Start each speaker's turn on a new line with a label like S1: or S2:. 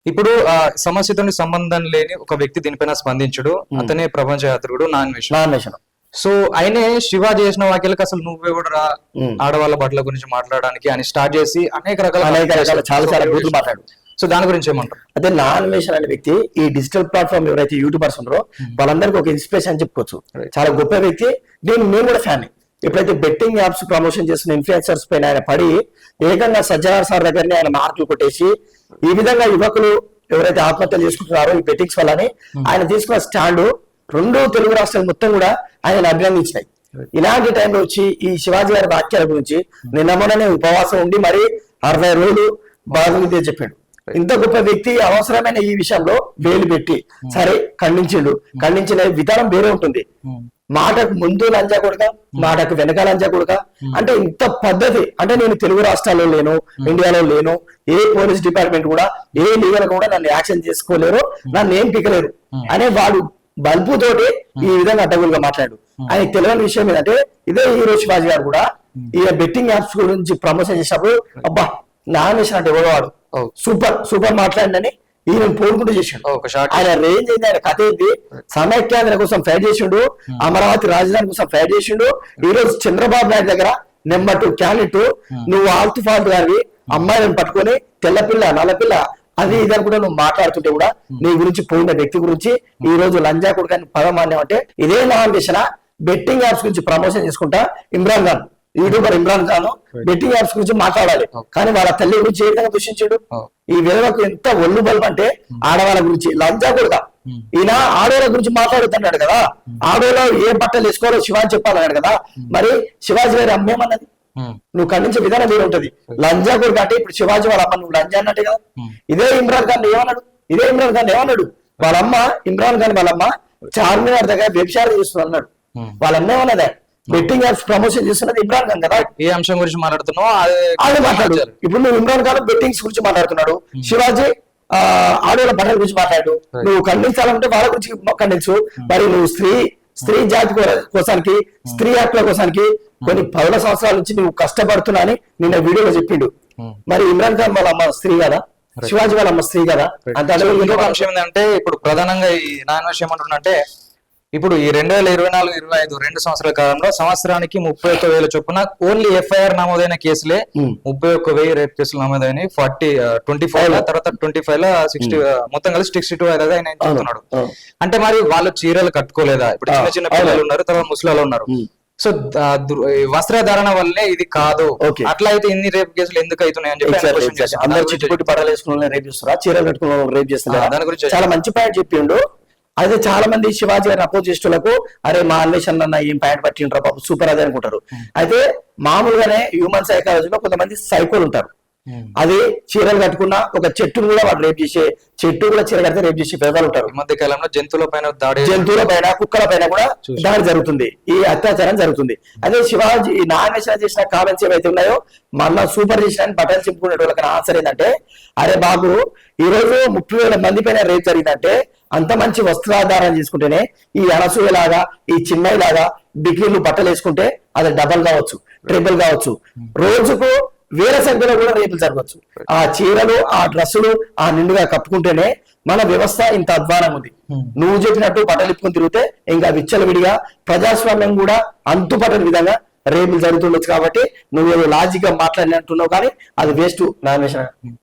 S1: ఇప్పుడు సమస్యతో సంబంధం లేని ఒక వ్యక్తి దీనిపైన స్పందించుడు, అతనే ప్రపంచ యాత్రికుడు నాన్వేషణ. సో ఆయనే శివ చేసిన వాక్యాలకు అసలు నువ్వెవడరా ఆడవాళ్ళ బట్టల గురించి మాట్లాడడానికి అని స్టార్ట్ చేసి అనేక రకాల చాలా బూతులు మాట్లాడు. సో దాని గురించి ఏమంటారు?
S2: అదే నాన్వేషన్ అనే వ్యక్తి ఈ డిజిటల్ ప్లాట్ఫామ్ ఎవరైతే యూట్యూబర్స్ ఉన్నారో వాళ్ళందరికీ ఒక ఇన్స్పిరేషన్ అని చెప్పుకోవచ్చు. చాలా గొప్ప వ్యక్తి. నేను కూడా ఫ్యాన్. ఎప్పుడైతే బెట్టింగ్ యాప్స్ ప్రమోషన్ చేస్తున్న ఇన్ఫ్లుయెన్సర్స్ పైన ఆయన పడి ఏకంగా సజ్జనార్ సార్ దగ్గరనే ఆయన మార్కులు కొట్టేసి ఈ విధంగా యువకులు ఎవరైతే ఆత్మహత్యలు చేసుకుంటున్నారో ఈ బెట్టింగ్స్ వల్లని ఆయన తీసుకున్న స్టాండ్ 2 తెలుగు రాష్ట్రాలు మొత్తం కూడా ఆయన అభినందించినాయి. ఇలాంటి టైంలో వచ్చి ఈ శివాజీ గారి వాక్యాల గురించి నిన్న మొన్ననే ఉపవాసం ఉండి మరి 60 రోజులు బాధలు చెప్పాడు. ఇంత గొప్ప వ్యక్తి అవసరమైన ఈ విషయంలో వేలు పెట్టి సరే ఖండించిన విధానం వేరే ఉంటుంది. మాటకు ముందు లంజా కొడుక, మాటకు వెనక లంజా కొడుక అంటే ఇంత పద్ధతి. అంటే నేను తెలుగు రాష్ట్రాల్లో లేను, ఇండియాలో లేను, ఏ పోలీస్ డిపార్ట్మెంట్ కూడా ఏ లీగల్ కూడా నన్ను యాక్షన్ చేసుకోలేరు, నన్ను ఏం పికలేరు అనే వాడు బల్బుతోటి ఈ విధంగా అడ్డగోలుగా మాట్లాడు. ఆయనకు తెలియని విషయం ఏంటంటే ఇదే హీరో శివాజీ గారు కూడా ఈ బెట్టింగ్ యాప్స్ గురించి ప్రమోషన్ చేసినప్పుడు అబ్బా నామినేషన్ అంటే ఎవరో వాడు సూపర్ మాట్లాడిందని ఈయన పోడుకుంటూ చేసిండు. ఆయన రేంజ్ అయింది, ఆయన కథ ఏంది, సమైక్యాంధ్ర కోసం ఫైట్ చేసిండు, అమరావతి రాజధాని కోసం ఫైట్ చేసిండు. ఈ రోజు చంద్రబాబు నాయుడు దగ్గర నెంబర్ 2 క్యాండిడేట్ నువ్వు ఆల్తు ఫాల్ట్ గారి అమ్మాయిలను పట్టుకొని తెల్లపిల్ల నల్లపిల్ల అది ఇదని కూడా నువ్వు మాట్లాడుతుంటే కూడా నీ గురించి పోయిన వ్యక్తి గురించి ఈ రోజు లంజా కొడుకు పదం అంటే ఇదే నామినేషన్ బెట్టింగ్ యాప్స్ గురించి ప్రమోషన్ చేసుకుంటా Imran Khan YouTuber Imran Khan betting apps గురించి మాట్లాడాలి, కానీ వాళ్ళ తల్లి గురించి ఏ విధంగా దూషించాడు. ఈ విధంగా ఎంత ఒళ్ళు బల్బు అంటే ఆడవాళ్ళ గురించి లంజా కొడుక ఈయన ఆడవాళ్ళ గురించి మాట్లాడుతున్నాడు కదా. ఆడవాళ్ళు ఏ బట్టలు వేసుకోవాలో శివాజీ చెప్పాలన్నాడు కదా. మరి శివాజీ గారి అమ్మేమన్నది నువ్వు ఖండించే విధానం వేరే ఉంటది. లంజా కొడుక అంటే ఇప్పుడు శివాజీ వాళ్ళ అమ్మ నువ్వు లంజా అన్నట్టే కదా. ఇదే ఇమ్రాన్ ఖాన్ ఏమన్నాడు వాళ్ళ అమ్మ ఇమ్రాన్ ఖాన్ వాళ్ళమ్మ చార్మినార్ దగ్గర వ్యభిచారం చేస్తుంది అన్నాడు. వాళ్ళ అమ్మ ఏమన్నదే బెట్టింగ్ యాప్స్ ప్రమోషన్ చేస్తున్నది ఇమ్రాన్ ఖాన్ కదా.
S1: ఏ అంశం గురించి మాట్లాడుతున్నావు
S2: అదే మాట్లాడు. ఇప్పుడు నువ్వు ఇమ్రాన్ ఖాన్ బెట్టింగ్స్ గురించి మాట్లాడుతున్నాడు, శివాజీ ఆడవాళ్ళ బట్టల గురించి మాట్లాడు. నువ్వు ఖండించాలంటే వాళ్ళ గురించి ఖండించు. మరి నువ్వు స్త్రీ జాతి కోసానికి స్త్రీ హక్కుల కోసానికి కొన్ని 10 సంవత్సరాల నుంచి నువ్వు కష్టపడుతున్నా అని నిన్న వీడియోలో చెప్పిండు. మరి ఇమ్రాన్ ఖాన్ వాళ్ళ అమ్మ స్త్రీ కదా, శివాజీ వాళ్ళ అమ్మ స్త్రీ కదా. అంత
S1: ఇంకొక అంశం ఏంటంటే ఇప్పుడు ప్రధానంగా ఈ నాన్వేషం ఏమంటున్నంటే ఇప్పుడు ఈ 2024-25 2 సంవత్సరాల కాలంలో సంవత్సరానికి 31,000 చొప్పున ఓన్లీ ఎఫ్ఐఆర్ నమోదైన కేసులే 31,000 రేప్ కేసులు నమోదైన 25 తర్వాత 25 60 మొత్తం కలిసి 62 ఆయన చెప్తున్నాడు. అంటే మరి వాళ్ళు చీరలు కట్టుకోలేదా? ఇప్పుడు చిన్న పిల్లలు ఉన్నారు, తర్వాత ముసలాలు ఉన్నారు. సో వస్త్రధారణ వల్లే ఇది కాదు, అట్లా అయితే ఇన్ని రేప్ కేసులు ఎందుకు అవుతున్నాయి అని చెప్పి
S2: అందరూ చిట్టుపుట్టి పడాలు వేసుకున్న రేప్ చేస్తారా, చీరలు కట్టుకున్న రేప్ చేస్తారా? దాని గురించి చాలా మంచి పాయింట్ చెప్పిండు. అయితే చాలా మంది శివాజీ గారిని అపోజ్ చేసేటోళ్లకు అరే మా అన్వేషణ అన్న ఏం పాయింట్ పట్టిండ్రా పాపం సూపర్ అదే అనుకుంటారు. అయితే మామూలుగానే హ్యూమన్ సైకాలజీలో కొంతమంది సైకోలు ఉంటారు. అది చీరలు కట్టుకున్న ఒక చెట్టును కూడా వాడు రేప్ చేసే, చెట్టు కూడా చీర కడితే రేప్ చేసే పేదలు ఉంటారు.
S1: ఈ మధ్య కాలంలో జంతువుల
S2: పైన కుక్కల పైన కూడా దాడి జరుగుతుంది, ఈ అత్యాచారం జరుగుతుంది. అదే శివాజీ నాన్వేషణ చేసిన కామెంట్స్ ఏవైతే ఉన్నాయో మళ్ళా సూపర్ చేసిన బట్టలు చెప్పుకునే వాళ్ళకి ఆన్సర్ ఏంటంటే అరే బాబు ఈ రోజు 30,000 మంది పైన రేప్ జరిగిందంటే అంత మంచి వస్త్రాధారణ చేసుకుంటేనే ఈ అనసూయలాగా ఈ చిన్నయ్యలాగా డిగ్రీలు బట్టలు వేసుకుంటే అది డబల్ కావచ్చు, ట్రిపుల్ కావచ్చు, రోజుకు వేల సంఖ్యలో కూడా రేపులు జరగవచ్చు. ఆ చీరలు ఆ డ్రెస్సులు ఆ నిండుగా కప్పుకుంటేనే మన వ్యవస్థ ఇంత అధ్వానం ఉంది. నువ్వు చెప్పినట్టు బట్టలు ఇప్పుకొని తిరిగితే ఇంకా విచ్చలవిడిగా ప్రజాస్వామ్యం కూడా అంతుపట్టని విధంగా రేపులు జరుగుతుండొచ్చు. కాబట్టి నువ్వు లాజిక్ గా మాట్లాడినట్టున్నావు, కానీ అది వేస్ట్ నాన్వేషణ.